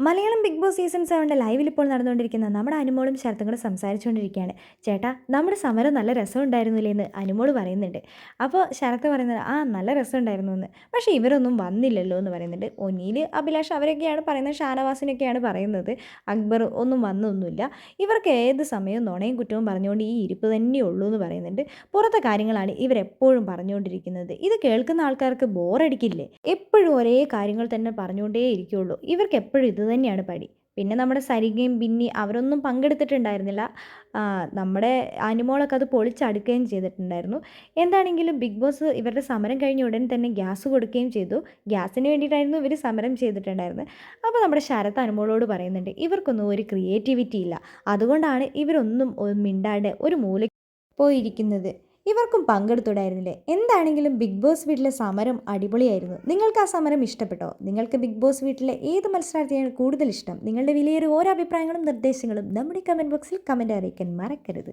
Malayalam big boss season 7 ലൈവിൽ ഇപ്പോൾ നടന്നുകൊണ്ടിരിക്കുന്ന നമ്മുടെ അനുമോളും ശരത്തും കൂടെ സംസാരിച്ചുകൊണ്ടിരിക്കുകയാണ്. ചേട്ടാ, നമ്മുടെ സമരം നല്ല രസമുണ്ടായിരുന്നില്ലേ എന്ന് അനുമോൾ പറയുന്നുണ്ട്. അപ്പോൾ ശരത്ത് പറയുന്നത് നല്ല രസമുണ്ടായിരുന്നു എന്ന്. പക്ഷേ ഇവരൊന്നും വന്നില്ലല്ലോ എന്ന് പറയുന്നുണ്ട്. ഒനിയിൽ, അഭിലാഷ് അവരൊക്കെയാണ് പറയുന്നത്, ഷാനവാസിനൊക്കെയാണ് പറയുന്നത്. അക്ബർ ഒന്നും വന്നൊന്നുമില്ല. ഇവർക്ക് ഏത് സമയവും നുണയും കുറ്റവും പറഞ്ഞുകൊണ്ട് ഈ ഇരിപ്പ് തന്നെയുള്ളൂ എന്ന് പറയുന്നുണ്ട്. പുറത്തെ കാര്യങ്ങളാണ് ഇവരെപ്പോഴും പറഞ്ഞുകൊണ്ടിരിക്കുന്നത്. ഇത് കേൾക്കുന്ന ആൾക്കാർക്ക് ബോറടിക്കില്ലേ? എപ്പോഴും ഒരേ കാര്യങ്ങൾ തന്നെ പറഞ്ഞുകൊണ്ടേ ഇരിക്കുകയുള്ളൂ. ഇവർക്ക് എപ്പോഴും ഇത് തന്നെയാണ് പടി. പിന്നെ നമ്മുടെ സരികയും ബിന്നി അവരൊന്നും പങ്കെടുത്തിട്ടുണ്ടായിരുന്നില്ല. നമ്മുടെ അനുമോളൊക്കെ അത് പൊളിച്ചടുക്കുകയും ചെയ്തിട്ടുണ്ടായിരുന്നു. എന്താണെങ്കിലും ബിഗ് ബോസ് ഇവരുടെ സമരം കഴിഞ്ഞ ഉടൻ തന്നെ ഗ്യാസ് കൊടുക്കുകയും ചെയ്തു. ഗ്യാസിന് വേണ്ടിയിട്ടായിരുന്നു ഇവർ സമരം ചെയ്തിട്ടുണ്ടായിരുന്നത്. അപ്പോൾ നമ്മുടെ ശരത്ത് അനുമോളോട് പറയുന്നുണ്ട്, ഇവർക്കൊന്നും ഒരു ക്രിയേറ്റിവിറ്റി ഇല്ല, അതുകൊണ്ടാണ് ഇവരൊന്നും മിണ്ടാണ്ട് ഒരു മൂലയ്ക്ക് പോയിരിക്കുന്നത്. ഇവർക്കും പങ്കെടുത്തുണ്ടായിരുന്നില്ലേ? എന്താണെങ്കിലും ബിഗ് ബോസ് വീട്ടിലെ സമരം അടിപൊളിയായിരുന്നു. നിങ്ങൾക്ക് ആ സമരം ഇഷ്ടപ്പെട്ടോ? നിങ്ങൾക്ക് ബിഗ് ബോസ് വീട്ടിലെ ഏത് മത്സരാർത്ഥിയാണ് കൂടുതൽ ഇഷ്ടം? നിങ്ങളുടെ വിലയേറിയ ഓരോ അഭിപ്രായങ്ങളും നിർദ്ദേശങ്ങളും നമ്മുടെ കമൻറ്റ് ബോക്സിൽ കമൻറ്റ് അറിയിക്കാൻ മറക്കരുത്.